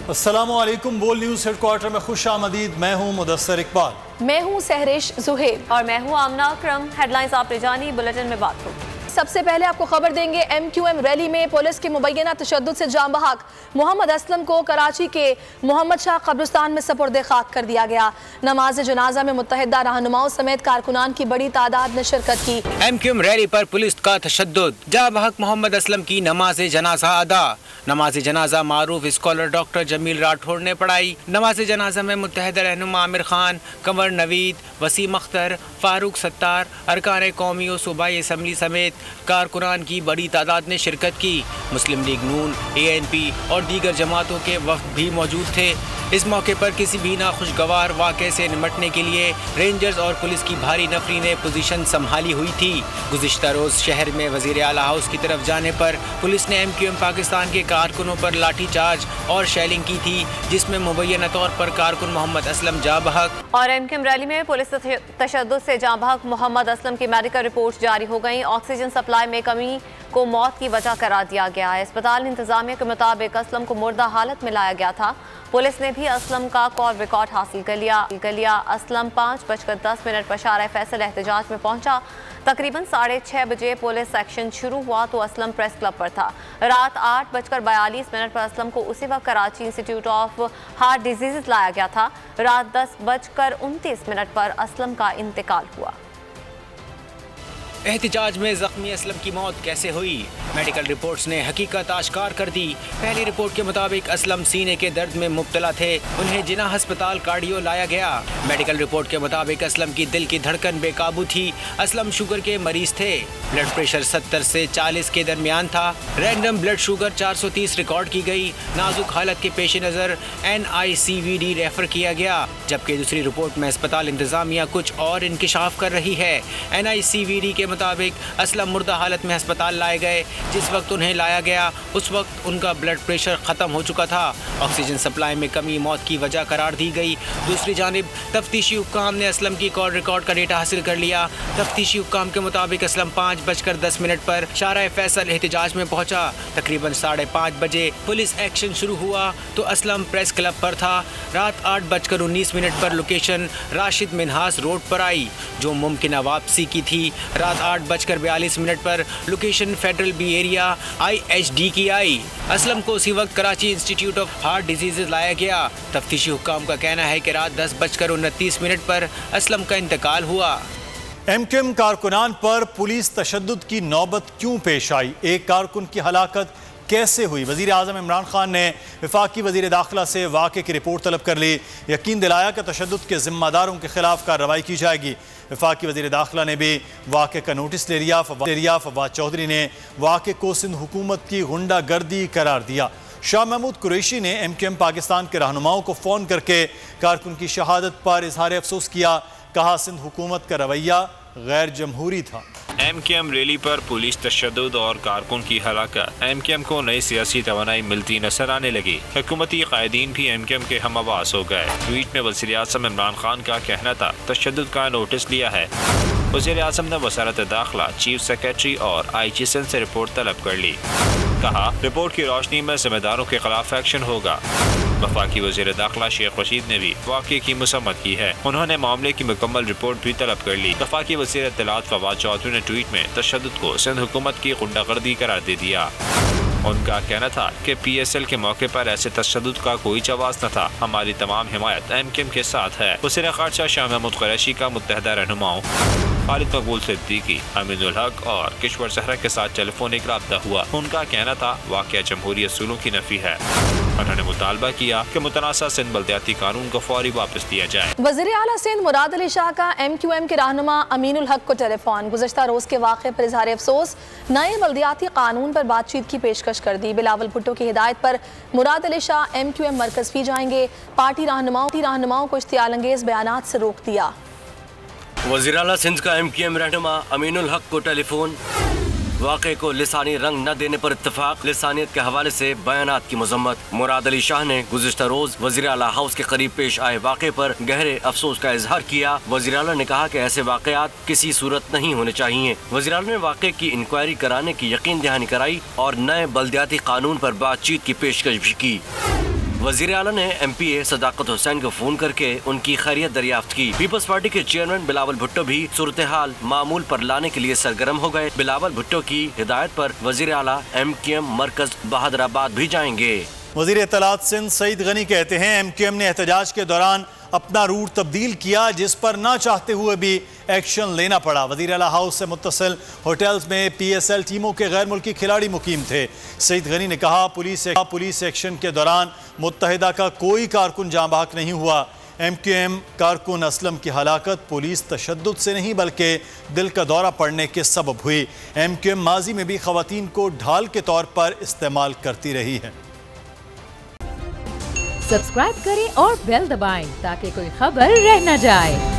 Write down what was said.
अस्सलामुअलैकुम। बोल news headquarter में खुश आमदीद। मैं हूँ मुदस्सर इकबाल। मैं हूँ सहरिश जुहेब और मैं हूँ आमना अकरम। हेडलाइंस आपने जानी, बुलेटिन में बात होगी। सबसे पहले आपको खबर देंगे, MQM रैली में पुलिस की मुबैना तशद्दुद से जाम बहक मोहम्मद असलम को कराची के मोहम्मद शाह कब्रिस्तान में सपुर्द खाक कर दिया गया। नमाज जनाजा में मुत्तहिदा रहनुमाओं समेत कारकुनान की बड़ी तादाद ने शिरकत की। MQM रैली पर पुलिस का तशद्दुद, जाम बहक मोहम्मद असलम की नमाज जनाजा अदा। नमाज जनाजा मारूफ स्कॉलर डॉक्टर जमील राठौड़ ने पढ़ाई। नमाज जनाजा में मुत्तहिदा रहनुमा आमिर खान, कंवर नवीद, वसीम अख्तर, फारूक सत्तार, अरकान कौमी और सूबाई असम्बली समेत कारकुनान की बड़ी तादाद ने शिरकत की। मुस्लिम लीग नून, ANP और दीगर जमातों के वफ्द भी मौजूद थे। इस मौके पर किसी भी नाखुशगवार वाक़े से निपटने के लिए रेंजर्स और पुलिस की भारी नफरी ने पोजीशन संभाली हुई थी। गुज़िश्ता रोज़ शहर में वज़ीर आला हाउस की तरफ जाने पर पुलिस ने MQM पाकिस्तान के कारकुनों पर लाठी चार्ज और शेलिंग की थी, जिसमें मुबैना तौर पर कारकुन मोहम्मद असलम जाँ बहक। और MQM रैली में पुलिस तशद्दुद से जाँ बहक मोहम्मद असलम की मेडिकल रिपोर्ट जारी हो गई। ऑक्सीजन सप्लाई में कमी को मौत की वजह करार दिया गया है। अस्पताल इंतजामिया के मुताबिक असलम को मुर्दा हालत में लाया गया था। पुलिस ने भी असलम का कॉल रिकॉर्ड हासिल कर लिया। असलम 5:10 पर शारा फैसल एहतजाज में पहुंचा। तकरीबन 6:30 बजे पुलिस एक्शन शुरू हुआ तो असलम प्रेस क्लब पर था। रात 8:42 पर असलम को उसी वक्त Karachi institute of heart disease लाया गया था। रात 10:29 पर असलम का इंतकाल हुआ। एहतजाज में जख्मी असलम की मौत कैसे हुई? मेडिकल रिपोर्ट्स ने हकीकत आश्कार कर दी। पहली रिपोर्ट के मुताबिक असलम सीने के दर्द में मुब्तला थे। उन्हें जिना अस्पताल कार्डियो लाया गया। मेडिकल रिपोर्ट के मुताबिक असलम की दिल की धड़कन बेकाबू थी। असलम शुगर के मरीज थे। ब्लड प्रेशर 70 से 40 के दरमियान था। रैंडम ब्लड शुगर 430 रिकॉर्ड की गई। नाजुक हालत के पेश नज़र NICVD रेफर किया गया। जबकि दूसरी रिपोर्ट में अस्पताल इंतजामिया कुछ और इंकिशाफ कर रही है। NICVD के मुताबिक असलम मुर्दा हालत में अस्पताल लाए गए। जिस वक्त उन्हें लाया गया उस वक्त उनका ब्लड प्रेशर ख़त्म हो चुका था। ऑक्सीजन सप्लाई में कमी मौत की वजह करार दी गई। दूसरी जानिब तफ्तीशी हुक्काम ने असलम की कॉल रिकॉर्ड का डेटा हासिल कर लिया। तफ्तीशी हुक्काम के मुताबिक असलम 5:10 पर शारा फैसल एहतजाज में पहुंचा। तकरीबन 5:30 बजे पुलिस एक्शन शुरू हुआ तो असलम प्रेस क्लब पर था। रात 8:19 पर लोकेशन राशिद मिन्हास रोड पर आई, जो मुमकिन वापसी की थी। रात 8:42 पर location federal B area IHD की आई। असलम को उसी वक्त Karachi institute of heart disease लाया गया। तफ्तीशी हुक्काम का कहना है कि रात 10:29 पर असलम का इंतकाल हुआ। MQM कारकुनान पर पुलिस तशद्दुद की नौबत क्यों पेश आई? एक कारकुन की हलाकत कैसे हुई? वज़ीर आज़म इमरान खान ने वफाकी वज़ीर दाखिला से वाक़े की रिपोर्ट तलब कर ली। यकीन दिलाया कि तशद्दुद के ज़िम्मेदारों के खिलाफ कार्रवाई की जाएगी। वफाकी वज़ीर दाखिला ने भी वाक़े का नोटिस ले लिया। फवाद चौधरी ने वाक़े को सिंध हुकूमत की गुंडा गर्दी करार दिया। शाह महमूद कुरैशी ने MQM पाकिस्तान के रहनुमाओं को फ़ोन करके कारकुन की शहादत पर इजहार अफसोस किया। कहा सिंध हुकूमत का रवैया गैर जमहूरी था। MQM रैली पर पुलिस तशद्दुद और कारकुन की हलाकत। MQM को नई सियासी तवानाई मिलती नजर आने लगी। हुकूमती कायदीन भी MQM के हम आवाज़ हो गए। ट्वीट में वज़ीर आज़म इमरान खान का कहना था, तशद्दुद का नोटिस लिया है। वज़ीर आज़म ने वज़ारत दाखिला, चीफ सेक्रेटरी और IG सिंध से रिपोर्ट तलब कर ली। कहा रिपोर्ट की रोशनी में जिम्मेदारों के खिलाफ एक्शन होगा। वफाकी वज़ीर दाखिला शेख रशीद ने भी वाक़े की मसम्मत की है। उन्होंने मामले की मुकम्मल रिपोर्ट भी तलब कर ली। वफाकी वज़ीर इत्तलात फवाद चौधरी ने ट्वीट में तशद्दुद को सिंध हुकूमत की गुंडागर्दी करार दे दिया। उनका कहना था कि PSL के मौके पर ऐसे तशद्दुद का कोई जवाब न था। हमारी तमाम हिमायत MQM के साथ है। वज़ीर ख़ारजा शाह महमूद कुरैशी का मुत्तहिदा रहनुमाओं खालिद मकबूल सिद्दीकी, अमीनुल हक और किश्वर ज़हरा के साथ टेलीफोनिक रब्ता हुआ। उनका कहना था वाक़या जमहूरी असूलों की नफ़ी है। उन्होंने मुतालबा किया कि मुतनासा सिंध बल्दियाती कानून को फौरी वापस दिया जाए। वज़ीर आला सिंध मुराद अली शाह का MQM के रहनुमा अमीनुल हक को टेलीफोन। गुज़श्ता रोज़ के वाक़े पर इजहार अफसोस। नए बल्दियाती कानून पर बातचीत की पेशकश कर दी। बिलावल भुट्टो की हिदायत पर मुराद अली शाह MQM मरकज़ भी जाएंगे। पार्टी रहनुमाओं को इश्तियाल अंगेज़ बयानात से रोक दिया। वज़ीर आला सिंध का MQM रहनुमा अमीनुल हक को टेलीफोन। वाक़े को लिसानी रंग न देने पर इत्तफाक। लिसानियत के हवाले से बयानात की मजम्मत। मुराद अली शाह ने गुज़िश्ता रोज वज़ीर आला हाउस के करीब पेश आए वाक़े पर गहरे अफसोस का इजहार किया। वज़ीर आला ने कहा कि ऐसे वाक़यात किसी सूरत नहीं होने चाहिए। वज़ीर आला ने वाक़े की इंक्वायरी कराने की यकीन दहानी कराई और नए बल्दियाती कानून पर बातचीत की पेशकश भी की। वजीर आला ने MPA सदाकत हुसैन को फोन करके उनकी खैरियत दरियाफ्त की। पीपल्स पार्टी के चेयरमैन बिलावल भुट्टो भी सूरत हाल मामूल पर लाने के लिए सरगर्म हो गए। बिलावल भुट्टो की हिदायत पर वजीर आला MQM मरकज बहादुराबाद भी जाएंगे। वजीर इत्तलात सिंध सईद गनी कहते हैं MQM ने एहतजाज के दौरान अपना रूट तब्दील किया, जिस पर ना चाहते हुए भी एक्शन लेना पड़ा। वजीर आला हाउस से मुत्तसिल होटल्स में PSL टीमों के गैर मुल्की खिलाड़ी मुकीम थे। सईद गनी ने कहा पुलिस एक्शन के दौरान मुत्तहिदा का कोई कारकुन जाँ बहक नहीं हुआ। MQM कारकुन असलम की हलाकत पुलिस तशद्दुद से नहीं बल्कि दिल का दौरा पड़ने के सबब हुई। MQM माजी में भी खवातीन को ढाल के तौर पर इस्तेमाल करती रही है। सब्सक्राइब करें और बेल दबाएं ताकि कोई खबर रह न जाए।